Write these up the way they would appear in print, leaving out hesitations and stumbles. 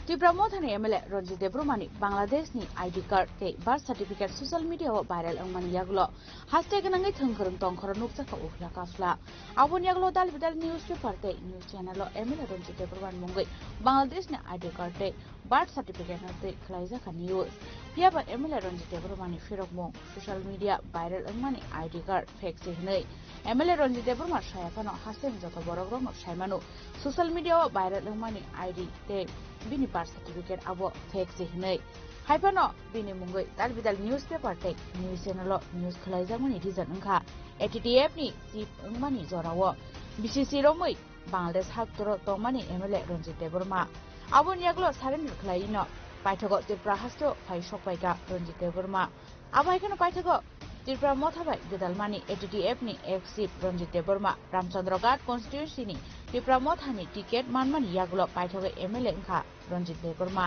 त्रिपुरा मोथानि एमएलए रंजित देब्रमानि बांग्लादेशनि आईडी कार्ड ते birth certificate social media viral अंगमानि यागलो हास्टे गनांगै थंखरं तंखर नुकसाखौ उफ्ला काफला आबोन यागलो दाल बिदाल न्यूज पेपर ते न्यूज चैनल एमएलए रंजित देब्रमानि मुंगै बांग्लादेशनि आईडी कार्ड ते बार्थ सर्टिफिकेट ते खलाइजाखा न्यूज पियाबा एमएलए रंजित देब्रमानि फिरक मुं सोशल मीडिया भाइरल अंगमानि आईडी कार्ड फेक जेहनै एमएलए रंजित देब्रमा सायाफानो हास्टे जतो बरग्रम सायमानु सोशल मीडिया भाइरल अंगमानि आईडी ते बिनि बार्थ सर्टिफिकेट आबो फेक जेहनै हाइफानो बिनि मुंगै दाल बिदाल न्यूज पेपर ते न्यूज चैनल न्यूज खलाइजामनि रिजन अंखा एटीटीएफ नि चीफ अंगमानि जरावो बीसीसी रोमै बांग्लादेश हाक्तरो तंमानि एमएलए रंजित देब्रमा आबोन यागलो सारेन्डार खलाइनो पाइथगो त्रिपुरा हास्टो फाइसपाइगा रंजित देब्रमा आबाइखनो पाइथगो त्रिपुरा मोथाबाय गोदालमानि एटीटीएफ नि ex chief Ranjit Debbarma Ramchandraghat constituency नि त्रिपुरा मोथानि टिकेट मानमानि यागलो पाइथगो एमएलए अंखा रंजित देब्रमा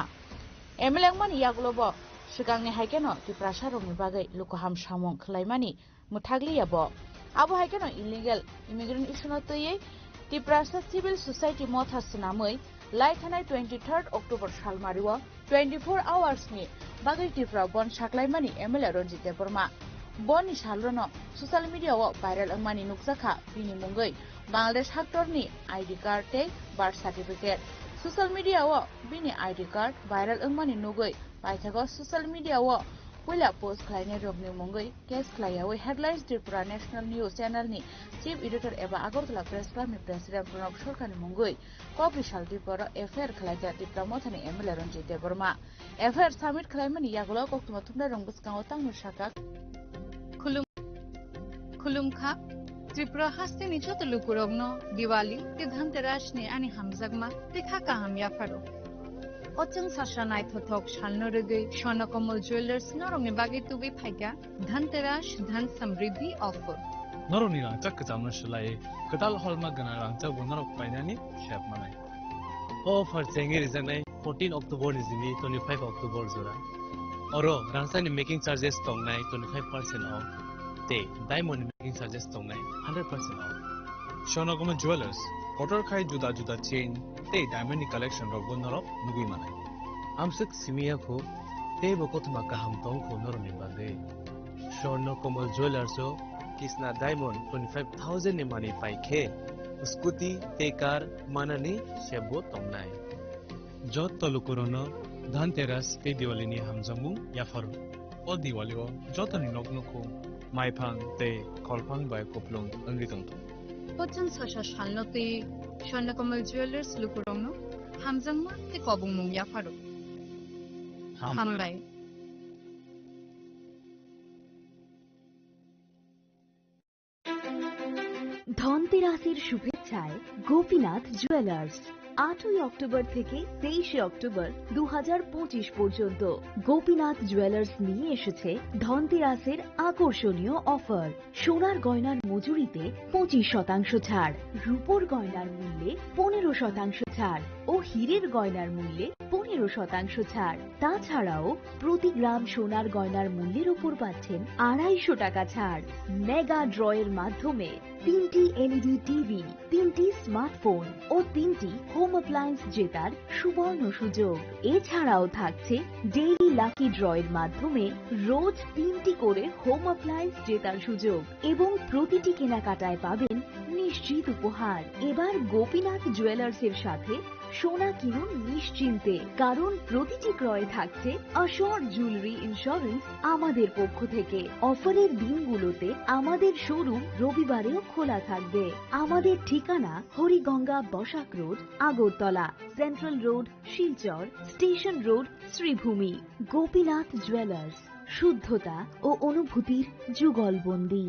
एमएलए अंगमानि यागलोबो सिगांनि हाइकेनो त्रिपुरा सारंनि बागै लुकहाम सामं खलाइमानि मुथाग्लियाबो आबो हाइकेनो इलिगेल इमिग्रेन्ट इशुनो तयै त्रिपुरा सिविल सोसाइटी मोथा सुनामै लाइथानाय 23 अक्टोबर सालमारिव 24 आवर्स नि बागै त्रिपुरा बन साख्लाइमानि एमएलए रंजित देब्रमा बन सालरनो सोशल मीडिया भाइरल अंगमानि नुकसाखा बिनि मुंगै बांग्लादेश हाक्टरनि आईडी कार्ड ते बार्थ सर्टिफिकेट सोशल मीडिया बिनि आईडी कार्ड भाइरल अंगमानि नुगै पाइथागो सोशल मीडिया पहिला पोस्ट खलायनाय रोगनि मुंगै केस खलायावै headlines Tripura national news channel नि चीफ एडिटर एबा आगरतला प्रेस क्लब नि प्रेसिडेंट प्रणब सरकारनि मुंगै कपिशाल त्रिपुरा एफआईआर खलायजा त्रिपुरा मोथानि MLA Ranjit Debbarma FIR submit खलायमानि यागलो कक्तुमा थुमदा रंगबसकांव तांगु साका खुलुमखा त्रिपुरा हास्टेनि चतुलुकुरगनो दिवाली ते धनतेरस नि आनि हामजागमा देखा काहाम याफारो अचंग साशानाय थथक सालनो रगै स्वर्णकमल ज्वेलर्स नरंनि बागै तुबै फाइगा धनतेरस धन समृद्धि ऑफर नरंनि रांचा कजामनो सलाय कदाल हलमा गना रांचा गुनरक फाइनानि शेप मानाय ऑफर चेंगे रिजनाय 14 अक्टोबर निजिनि 25 अक्टोबर जरा अरो रांचानि मेकिंग चार्जेस तंनाय 25% ऑफ ते डायमंड मेकिंग चार्जेस तंनाय 100% ऑफ स्वर्णकमल ज्वेलर्स ऑर्डर खाय जुदा जुदा चेन ते डायमंड कलेक्शन रो गुनरक नुगुइ मानाय आमसक सिमिया को ते बकथमा काहाम तंग को नरनि बागै स्वर्णकमल ज्वेलर्स कृष्णा डायमंड 25000 नि मानि पाइखे स्कूटी ते कार माननि शेबो तंनाय जत तलुकुरनो धनतेरस ते दिवाली नि हामजामु याफारो ओ दिवाली ओ जतनि नगनको माइफां ते खलफां बाय कपलुं अंगितंतो पचन सशा सालनते स्वर्णकमल ज्वेलर्स लुकुरंनो हामजांमा ते कबुं मुं याफारो हामलाय ধনতেরাসের শুভেচ্ছায় গোপীনাথ জুয়েলার্স 8 অক্টোবর থেকে 23 অক্টোবর 2025 পর্যন্ত গোপীনাথ জুয়েলার্স নিয়ে এসেছে ধনতেরাসের আকর্ষণীয় অফার সোনার গয়নার মজুরিতে 25% ছাড় রূপোর গয়নার মূল্যে 15% ছাড় ও হীরের গয়নার মূল্যে 15% ছাড় তাছাড়াও প্রতি গ্রাম সোনার গয়নার মূল্যের উপর পাচ্ছেন 250 টাকা ছাড় মেগা ড্রয়ের মাধ্যমে 3টি এলইডি টিভি 3টি স্মার্টফোন ও 3টি হোম অ্যাপ্লায়েন্স জেতার সুবর্ণ সুযোগ এছাড়াও থাকছে ডেইলি লাকি ড্রয়ের মাধ্যমে রোজ 3টি করে হোম অ্যাপ্লায়েন্স জেতার সুযোগ এবং প্রতিটি কেনাকাটায় পাবেন নিশ্চিত উপহার এবার গোপীনাথ জুয়েলার্সের সাথে সোনা কিনুন নিশ্চিন্তে কারণ প্রতিটি ক্রয়ে থাকছে অ্যাশোর জুয়েলারি ইন্স্যুরেন্স আমাদের পক্ষ থেকে অফারের দিনগুলোতে আমাদের শোরুম রবিবারেও খোলা থাকবে আমাদের ঠিকানা Hariganga Basak road Agartala central road Silchar station road Sribhumi Gopinath jewellers শুদ্ধতা ও অনুভূতির যুগলবন্দী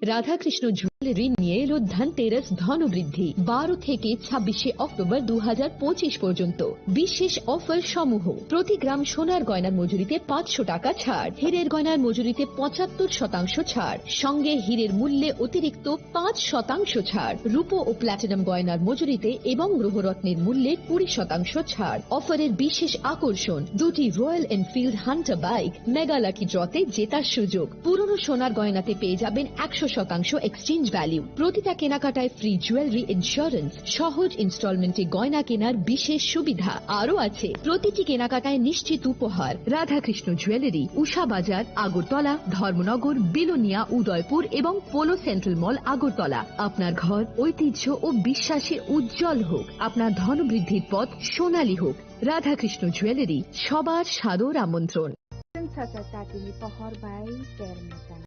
রাধাকৃষ্ণ জুয়েলারি নিয়ে এলো ধনতেরাস ধনবৃদ্ধি 12 থেকে 26 অক্টোবর 2025 পর্যন্ত বিশেষ অফার সমূহ প্রতি গ্রাম সোনার গয়নার মজুরিতে 500 টাকা ছাড় হীরের গয়নার মজুরিতে 75% ছাড় সঙ্গে হীরের মূল্যে অতিরিক্ত 5% ছাড় রূপো ও প্ল্যাটিনাম গয়নার মজুরিতে এবং গ্রহরত্নের মূল্যে 20% ছাড় অফারের বিশেষ আকর্ষণ দুটি royal Enfield Hunter bike mega lucky ড্রতে জেতার সুযোগ পুরনো সোনার গয়নাতে পেয়ে যাবেন 100% এক্সচেঞ্জ ভ্যালু। প্রতিটা কেনাকাটায় ফ্রি জুয়েলারি ইন্স্যুরেন্স, সহজ ইনস্টলমেন্টে গয়না কেনার বিশেষ সুবিধা আরও আছে। প্রতিটি কেনাকাটায় নিশ্চিত উপহার। রাধাকৃষ্ণ জুয়েলারি, উষা বাজার, আগরতলা, ধর্মনগর, বিলোনিয়া, উদয়পুর এবং পোলো সেন্ট্রাল মল, আগরতলা। আপনার ঘর ঐতিহ্য ও বিশ্বাসে উজ্জ্বল হোক, আপনার ধনবৃদ্ধির পথ সোনালী হোক। রাধাকৃষ্ণ জুয়েলারি, সবার সাদর আমন্ত্রণ। Saca tatimi pohor bai termitan.